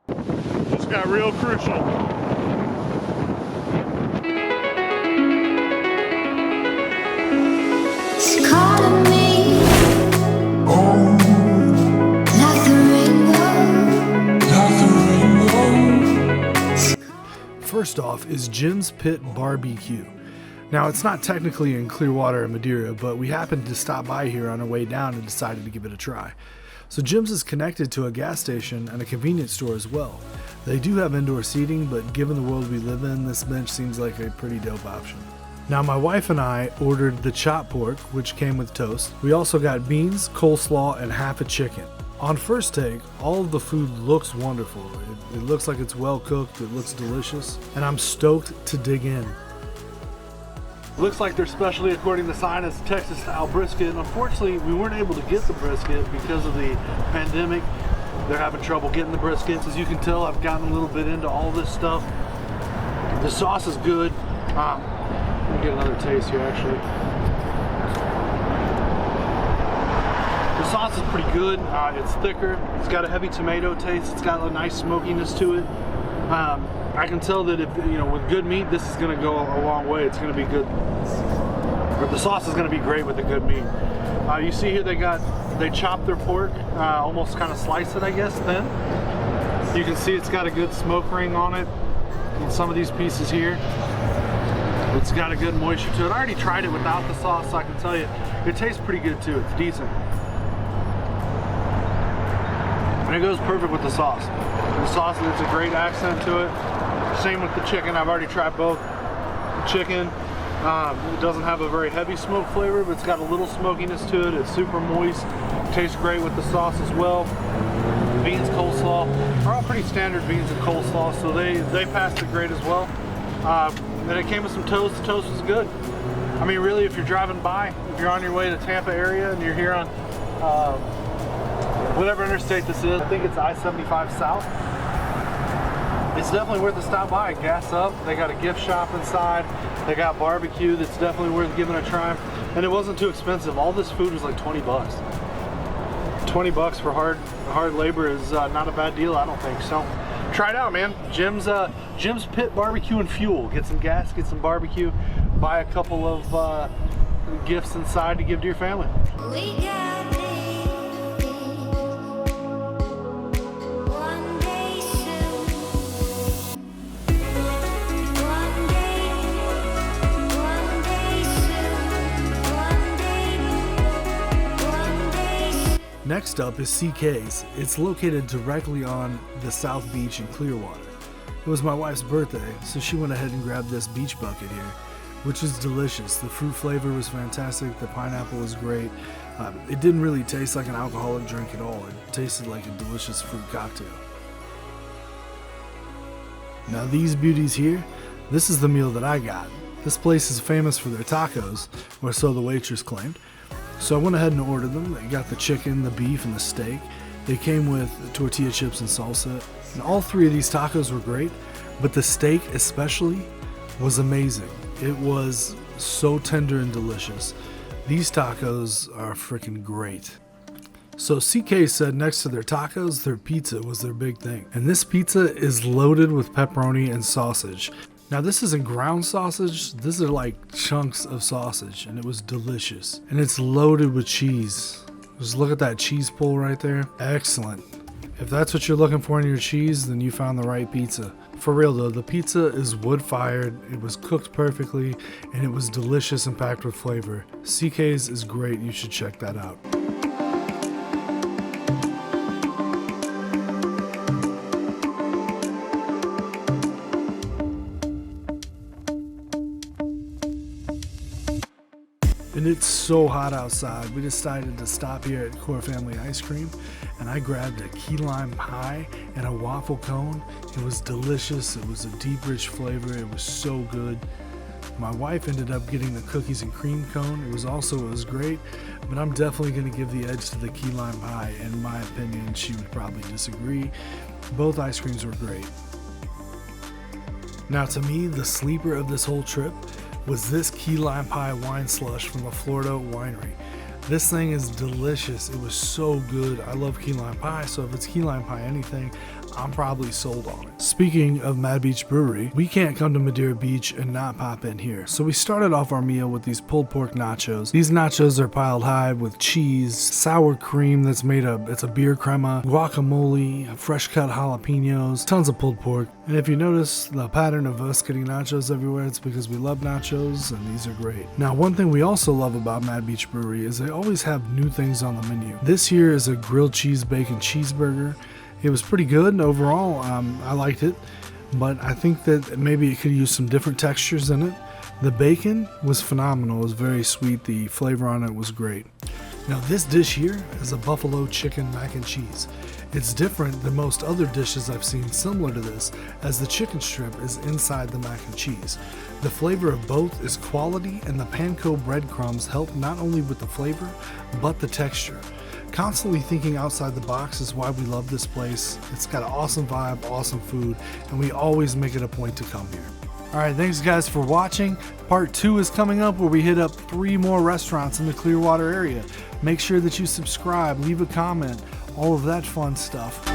Just got real crucial. It's calling me, like the rainbow. First off is Jim's Pit Barbecue. Now, it's not technically in Clearwater and Madeira, but we happened to stop by here on our way down and decided to give it a try. So Jim's is connected to a gas station and a convenience store as well. They do have indoor seating, but given the world we live in, this bench seems like a pretty dope option. Now, my wife and I ordered the chopped pork, which came with toast. We also got beans, coleslaw, and half a chicken. On first take, all of the food looks wonderful. It looks like it's well cooked, it looks delicious, and I'm stoked to dig in. Looks like they're specially, according to the sign, is Texas style brisket. Unfortunately, we weren't able to get the brisket because of the pandemic. They're having trouble getting the briskets. As you can tell, I've gotten a little bit into all this stuff. The sauce is good. Let me get another taste here, actually. The sauce is pretty good. It's thicker. It's got a heavy tomato taste. It's got a nice smokiness to it. I can tell that if, with good meat, this is going to go a long way. It's going to be good. Or the sauce is going to be great with the good meat. You see here they chopped their pork, almost kind of slice it, I guess, thin. You can see it's got a good smoke ring on it. On some of these pieces here, it's got a good moisture to it. I already tried it without the sauce, so I can tell you, it tastes pretty good too. It's decent. And it goes perfect with the sauce. The sauce, it's a great accent to it. Same with the chicken. I've already tried both. The chicken, it doesn't have a very heavy smoke flavor, but it's got a little smokiness to it. It's super moist. Tastes great with the sauce as well. Beans, coleslaw are all pretty standard beans and coleslaw, so they passed the grade as well. Then it came with some toast. The toast was good. I mean, really, if you're driving by, if you're on your way to Tampa area and you're here on whatever interstate this is, I think it's I-75 South. It's definitely worth a stop by. Gas up. They got a gift shop inside. They got barbecue that's definitely worth giving a try. And it wasn't too expensive. All this food was like 20 bucks. 20 bucks for hard labor is not a bad deal, I don't think. So try it out, man. Jim's Pit Barbecue and Fuel. Get some gas, get some barbecue, buy a couple of gifts inside to give to your family. We got one day soon. One day soon. Next up is CK's. It's located directly on the South Beach in Clearwater. It was my wife's birthday, so she went ahead and grabbed this beach bucket here, which is delicious. The fruit flavor was fantastic. The pineapple was great. It didn't really taste like an alcoholic drink at all. It tasted like a delicious fruit cocktail. Now these beauties here, this is the meal that I got. This place is famous for their tacos, or so the waitress claimed. So I went ahead and ordered them. They got the chicken, the beef, and the steak. They came with tortilla chips and salsa. And all three of these tacos were great, but the steak especially was amazing. It was so tender and delicious. These tacos are freaking great. So CK said next to their tacos, their pizza was their big thing. And this pizza is loaded with pepperoni and sausage. Now this isn't ground sausage, these are like chunks of sausage, and it was delicious. And it's loaded with cheese. Just look at that cheese pull right there. Excellent. If that's what you're looking for in your cheese, then you found the right pizza. For real though, the pizza is wood fired, it was cooked perfectly, and it was delicious and packed with flavor. CK's is great, you should check that out. And it's so hot outside, we decided to stop here at Core Family Ice Cream, and I grabbed a key lime pie and a waffle cone. It was delicious, it was a deep rich flavor, it was so good. My wife ended up getting the cookies and cream cone. It was great, but I'm definitely going to give the edge to the key lime pie. In my opinion, she would probably disagree. Both ice creams were great. Now to me, the sleeper of this whole trip was this key lime pie wine slush from the Florida winery. This thing is delicious. It was so good. I love key lime pie, so if it's key lime pie anything, I'm probably sold on it. Speaking of Mad Beach Brewery, we can't come to Madeira Beach and not pop in here. So we started off our meal with these pulled pork nachos. These nachos are piled high with cheese, sour cream that's made of, it's a beer crema, guacamole, fresh cut jalapenos, tons of pulled pork. And if you notice the pattern of us getting nachos everywhere, it's because we love nachos and these are great. Now, one thing we also love about Mad Beach Brewery is they always have new things on the menu. This here is a grilled cheese bacon cheeseburger. It was pretty good overall. I liked it, but I think that maybe it could use some different textures in it. The bacon was phenomenal. It was very sweet. The flavor on it was great. Now this dish here is a buffalo chicken mac and cheese. It's different than most other dishes I've seen similar to this, as the chicken strip is inside the mac and cheese. The flavor of both is quality, and the panko breadcrumbs help not only with the flavor, but the texture. Constantly thinking outside the box is why we love this place. It's got an awesome vibe, awesome food, and we always make it a point to come here. Alright, thanks guys for watching. Part 2 is coming up where we hit up 3 more restaurants in the Clearwater area. Make sure that you subscribe, leave a comment, all of that fun stuff.